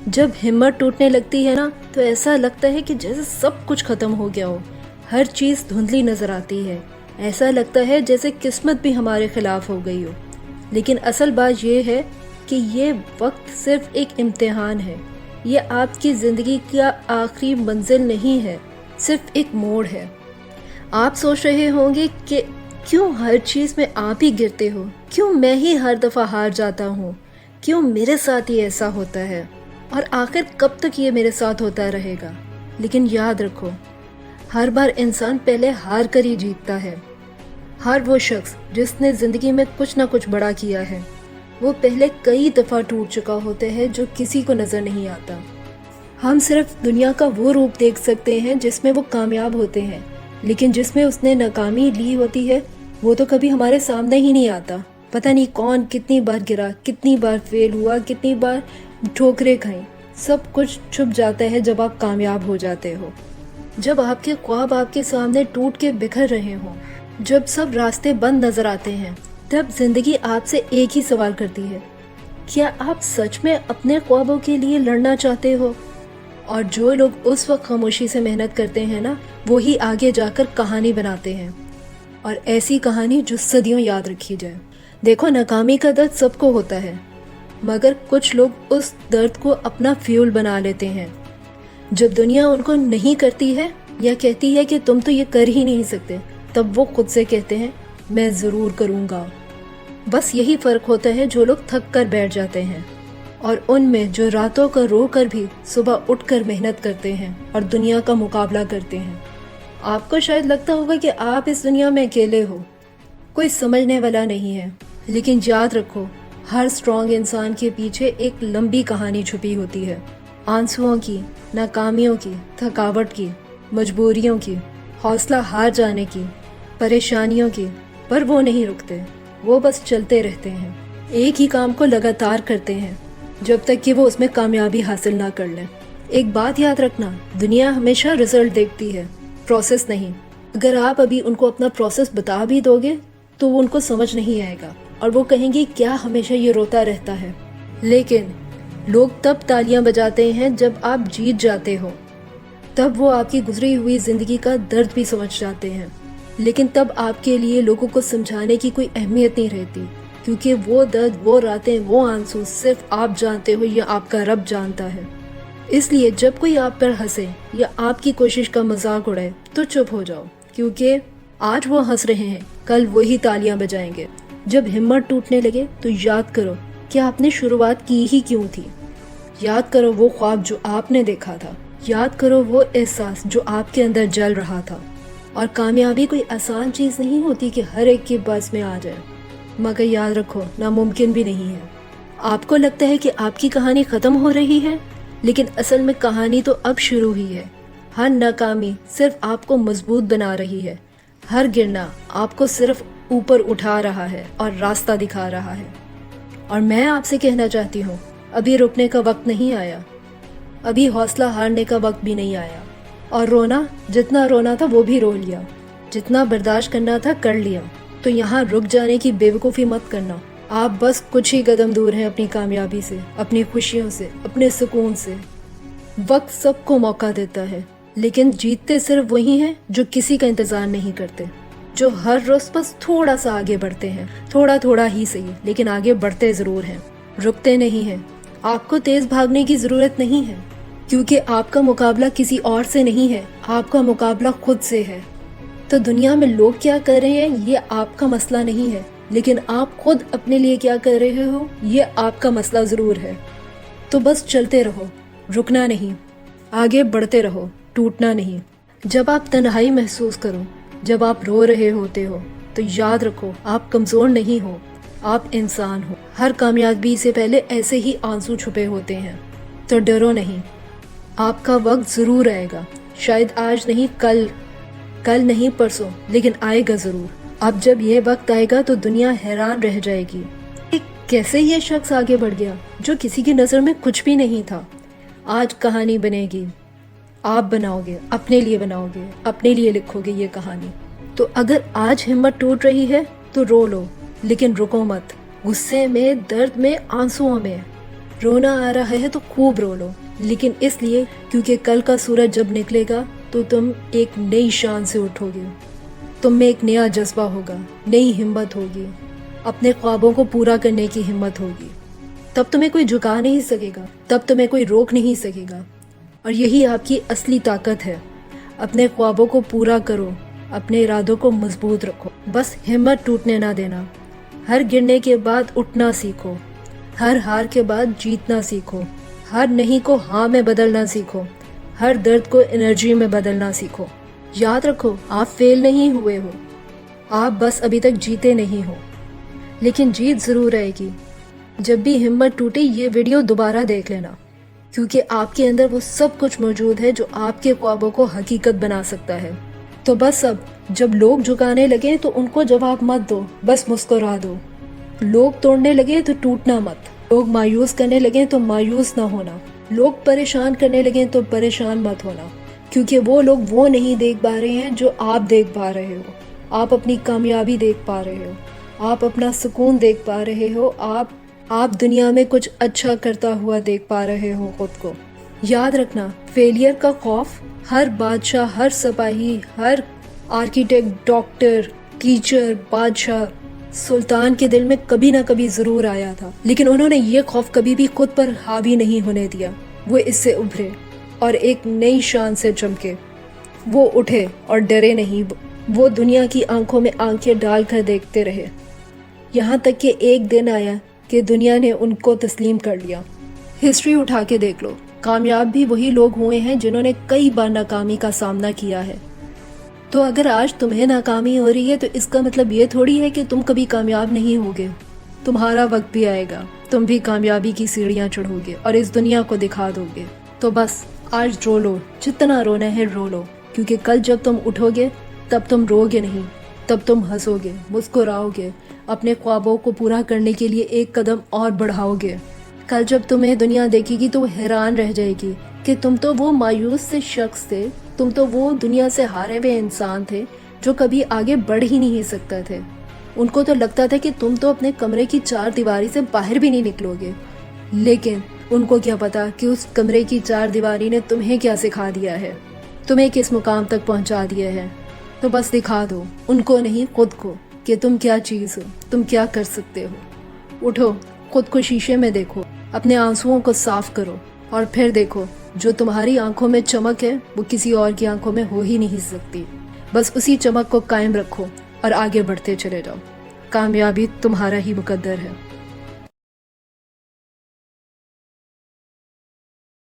جب ہمت ٹوٹنے لگتی ہے نا تو ایسا لگتا ہے کہ جیسے سب کچھ ختم ہو گیا ہو، ہر چیز دھندلی نظر آتی ہے، ایسا لگتا ہے جیسے قسمت بھی ہمارے خلاف ہو گئی ہو۔ لیکن اصل بات یہ ہے کہ یہ وقت صرف ایک امتحان ہے، یہ آپ کی زندگی کا آخری منزل نہیں ہے، صرف ایک موڑ ہے۔ آپ سوچ رہے ہوں گے کہ کیوں ہر چیز میں آپ ہی گرتے ہو، کیوں میں ہی ہر دفعہ ہار جاتا ہوں، کیوں میرے ساتھ ہی ایسا ہوتا ہے، اور آخر کب تک یہ میرے ساتھ ہوتا رہے گا؟ لیکن یاد رکھو، ہر بار انسان پہلے ہار کر ہی جیتتا ہے۔ ہر وہ شخص جس نے زندگی میں کچھ نہ کچھ بڑا کیا ہے، وہ پہلے کئی دفعہ ٹوٹ چکا ہوتا ہے جو کسی کو نظر نہیں آتا۔ ہم صرف دنیا کا وہ روپ دیکھ سکتے ہیں جس میں وہ کامیاب ہوتے ہیں، لیکن جس میں اس نے ناکامی لی ہوتی ہے وہ تو کبھی ہمارے سامنے ہی نہیں آتا۔ پتہ نہیں کون کتنی بار گرا، کتنی بار فیل ہوا، کتنی بار ٹھوکریں کھائیں، سب کچھ چھپ جاتا ہے جب آپ کامیاب ہو جاتے ہو، جب آپ کے خواب آپ کے سامنے ٹوٹ کے بکھر رہے ہوں، جب سب راستے بند نظر آتے ہیں، تب زندگی آپ سے ایک ہی سوال کرتی ہے: کیا آپ سچ میں اپنے خوابوں کے لیے لڑنا چاہتے ہو؟ اور جو لوگ اس وقت خاموشی سے محنت کرتے ہیں نا، وہی آگے جا کر کہانی بناتے ہیں، اور ایسی کہانی جو صدیوں یاد رکھی جائے۔ دیکھو، ناکامی کا درد سب کو ہوتا ہے، مگر کچھ لوگ اس درد کو اپنا فیول بنا لیتے ہیں۔ جب دنیا ان کو نہیں کرتی ہے یا کہتی ہے کہ تم تو یہ کر ہی نہیں سکتے، تب وہ خود سے کہتے ہیں میں ضرور کروں گا۔ بس یہی فرق ہوتا ہے جو لوگ تھک کر بیٹھ جاتے ہیں، اور ان میں جو راتوں کا رو کر بھی صبح اٹھ کر محنت کرتے ہیں اور دنیا کا مقابلہ کرتے ہیں۔ آپ کو شاید لگتا ہوگا کہ آپ اس دنیا میں اکیلے ہو، کوئی سمجھنے والا نہیں ہے، لیکن یاد رکھو، ہر اسٹرانگ انسان کے پیچھے ایک لمبی کہانی چھپی ہوتی ہے، آنسوؤں کی، ناکامیوں کی، تھکاوٹ کی، مجبوریوں کی، حوصلہ ہار جانے کی، پریشانیوں کی۔ پر وہ نہیں رکتے، وہ بس چلتے رہتے ہیں، ایک ہی کام کو لگاتار کرتے ہیں جب تک کہ وہ اس میں کامیابی حاصل نہ کر لیں۔ ایک بات یاد رکھنا، دنیا ہمیشہ رزلٹ دیکھتی ہے، پروسیس نہیں۔ اگر آپ ابھی ان کو اپنا پروسیس بتا بھی دو گے تو وہ ان کو سمجھ نہیں آئے گا، اور وہ کہیں گے کیا ہمیشہ یہ روتا رہتا ہے۔ لیکن لوگ تب تالیاں بجاتے ہیں جب آپ جیت جاتے ہو، تب وہ آپ کی گزری ہوئی زندگی کا درد بھی سمجھ جاتے ہیں، لیکن تب آپ کے لیے لوگوں کو سمجھانے کی کوئی اہمیت نہیں رہتی، کیونکہ وہ درد، وہ راتیں، وہ آنسو صرف آپ جانتے ہو یا آپ کا رب جانتا ہے۔ اس لیے جب کوئی آپ پر ہنسے یا آپ کی کوشش کا مذاق اڑائے تو چپ ہو جاؤ، کیونکہ آج وہ ہنس رہے ہیں، کل وہی تالیاں بجائیں گے۔ جب ہمت ٹوٹنے لگے تو یاد کرو کہ آپ نے شروعات کی ہی کیوں تھی، یاد کرو وہ خواب جو آپ نے دیکھا تھا، یاد کرو وہ احساس جو آپ کے اندر جل رہا تھا۔ اور کامیابی کوئی آسان چیز نہیں ہوتی کہ ہر ایک کے بس میں آ جائے، مگر یاد رکھو، ناممکن بھی نہیں ہے۔ آپ کو لگتا ہے کہ آپ کی کہانی ختم ہو رہی ہے، لیکن اصل میں کہانی تو اب شروع ہی ہے۔ ہر ناکامی صرف آپ کو مضبوط بنا رہی ہے، ہر گرنا آپ کو صرف اوپر اٹھا رہا ہے اور راستہ دکھا رہا ہے۔ اور میں آپ سے کہنا چاہتی ہوں، ابھی رکنے کا وقت نہیں آیا، ابھی حوصلہ ہارنے کا وقت بھی نہیں آیا، اور رونا، جتنا رونا تھا وہ بھی رو لیا، جتنا برداشت کرنا تھا کر لیا۔ تو یہاں رک جانے کی بے وقوفی مت کرنا، آپ بس کچھ ہی قدم دور ہیں اپنی کامیابی سے، اپنی خوشیوں سے، اپنے سکون سے۔ وقت سب کو موقع دیتا ہے، لیکن جیتتے صرف وہی ہیں جو کسی کا انتظار نہیں کرتے، جو ہر روز بس تھوڑا سا آگے بڑھتے ہیں، تھوڑا تھوڑا ہی صحیح، لیکن آگے بڑھتے ضرور ہیں، رکتے نہیں ہیں۔ آپ کو تیز بھاگنے کی ضرورت نہیں ہے، کیونکہ آپ کا مقابلہ کسی اور سے نہیں ہے، آپ کا مقابلہ خود سے ہے۔ تو دنیا میں لوگ کیا کر رہے ہیں یہ آپ کا مسئلہ نہیں ہے، لیکن آپ خود اپنے لیے کیا کر رہے ہو یہ آپ کا مسئلہ ضرور ہے۔ تو بس چلتے رہو، رکنا نہیں، آگے بڑھتے رہو، ٹوٹنا نہیں۔ جب آپ تنہائی محسوس کرو، جب آپ رو رہے ہوتے ہو، تو یاد رکھو آپ کمزور نہیں ہو، آپ انسان ہو۔ ہر کامیابی سے پہلے ایسے ہی آنسو چھپے ہوتے ہیں، تو ڈرو نہیں، آپ کا وقت ضرور آئے گا، شاید آج نہیں، کل نہیں، پرسوں، لیکن آئے گا ضرور۔ اب جب یہ وقت آئے گا تو دنیا حیران رہ جائے گی کہ کیسے یہ شخص آگے بڑھ گیا جو کسی کی نظر میں کچھ بھی نہیں تھا۔ آج کہانی بنے گی، آپ بناؤ گے، اپنے لیے بناؤ گے، اپنے لیے لکھو گے یہ کہانی۔ تو اگر آج ہمت ٹوٹ رہی ہے تو رو لو، لیکن رکو مت، غصے میں، درد میں، آنسوؤں میں۔ رونا آ رہا ہے تو خوب رو لو، لیکن اس لیے کیونکہ کل کا سورج جب نکلے گا تو تم ایک نئی شان سے اٹھو گے، تم میں ایک نیا جذبہ ہوگا، نئی ہمت ہوگی، اپنے خوابوں کو پورا کرنے کی ہمت ہوگی۔ تب تمہیں کوئی جھکا نہیں سکے گا، تب تمہیں کوئی روک نہیں سکے گا، اور یہی آپ کی اصلی طاقت ہے۔ اپنے خوابوں کو پورا کرو، اپنے ارادوں کو مضبوط رکھو، بس ہمت ٹوٹنے نہ دینا۔ ہر گرنے کے بعد اٹھنا سیکھو، ہر ہار کے بعد جیتنا سیکھو، ہر نہیں کو ہاں میں بدلنا سیکھو، ہر درد کو انرجی میں بدلنا سیکھو۔ یاد رکھو، آپ فیل نہیں ہوئے ہو، آپ بس ابھی تک جیتے نہیں ہو، لیکن جیت ضرور آئے گی۔ جب بھی ہمت ٹوٹے یہ ویڈیو دوبارہ دیکھ لینا، کیونکہ آپ کے اندر وہ سب کچھ موجود ہے جو آپ کے خوابوں کو حقیقت بنا سکتا ہے۔ تو بس اب جب لوگ جھکانے لگیں تو ان کو جواب مت دو، بس مسکرا دو۔ لوگ توڑنے لگے تو ٹوٹنا مت، لوگ مایوس کرنے لگیں تو مایوس نہ ہونا، لوگ پریشان کرنے لگیں تو پریشان مت ہونا، کیونکہ وہ لوگ وہ نہیں دیکھ پا رہے ہیں جو آپ دیکھ پا رہے ہو۔ آپ اپنی کامیابی دیکھ پا رہے ہو، آپ اپنا سکون دیکھ پا رہے ہو، آپ دنیا میں کچھ اچھا کرتا ہوا دیکھ پا رہے ہو خود کو۔ یاد رکھنا، فیلئر کا خوف ہر بادشاہ، ہر سپاہی، ہر آرکیٹیکٹ، ڈاکٹر، ٹیچر، بادشاہ، سلطان کے دل میں کبھی نہ کبھی ضرور آیا تھا، لیکن انہوں نے یہ خوف کبھی بھی خود پر حاوی نہیں ہونے دیا۔ وہ اس سے ابھرے اور ایک نئی شان سے چمکے، وہ اٹھے اور ڈرے نہیں، وہ دنیا کی آنکھوں میں آنکھیں ڈال کر دیکھتے رہے، یہاں تک کہ ایک دن آیا کہ دنیا نے ان کو تسلیم کر لیا۔ ہسٹری اٹھا کے دیکھ لو، کامیاب بھی وہی لوگ ہوئے ہیں جنہوں نے کئی بار ناکامی کا سامنا کیا ہے۔ تو اگر آج تمہیں ناکامی ہو رہی ہے تو اس کا مطلب یہ تھوڑی ہے کہ تم کبھی کامیاب نہیں ہوگے۔ تمہارا وقت بھی آئے گا، تم بھی کامیابی کی سیڑھیاں چڑھو گے اور اس دنیا کو دکھا دو گے۔ تو بس آج رو لو، جتنا رونا ہے رو لو، کیونکہ کل جب تم اٹھو گے تب تم رو گے نہیں، تب تم ہنسو گے، مسکراؤ گے، اپنے خوابوں کو پورا کرنے کے لیے ایک قدم اور بڑھاؤ گے۔ کل جب تمہیں دنیا دیکھے گی تو وہ حیران رہ جائے گی کہ تم تو وہ مایوس سے شخص تھے، تم تو وہ دنیا سے ہارے ہوئے انسان تھے جو کبھی آگے بڑھ ہی نہیں سکتا تھے۔ ان کو تو لگتا تھا کہ تم تو اپنے کمرے کی چار دیواری سے باہر بھی نہیں نکلو گے، لیکن ان کو کیا پتا کہ اس کمرے کی چار دیواری نے تمہیں کیا سکھا دیا ہے، تمہیں کس مقام تک پہنچا دیا ہے۔ تو بس دکھا دو ان کو نہیں، خود کو، کہ تم کیا چیز ہو، تم کیا کر سکتے ہو۔ اٹھو، خود کو شیشے میں دیکھو، اپنے آنسوؤں کو صاف کرو، اور پھر دیکھو جو تمہاری آنکھوں میں چمک ہے وہ کسی اور کی آنکھوں میں ہو ہی نہیں سکتی۔ بس اسی چمک کو قائم رکھو اور آگے بڑھتے چلے جاؤ، کامیابی تمہارا ہی مقدر ہے۔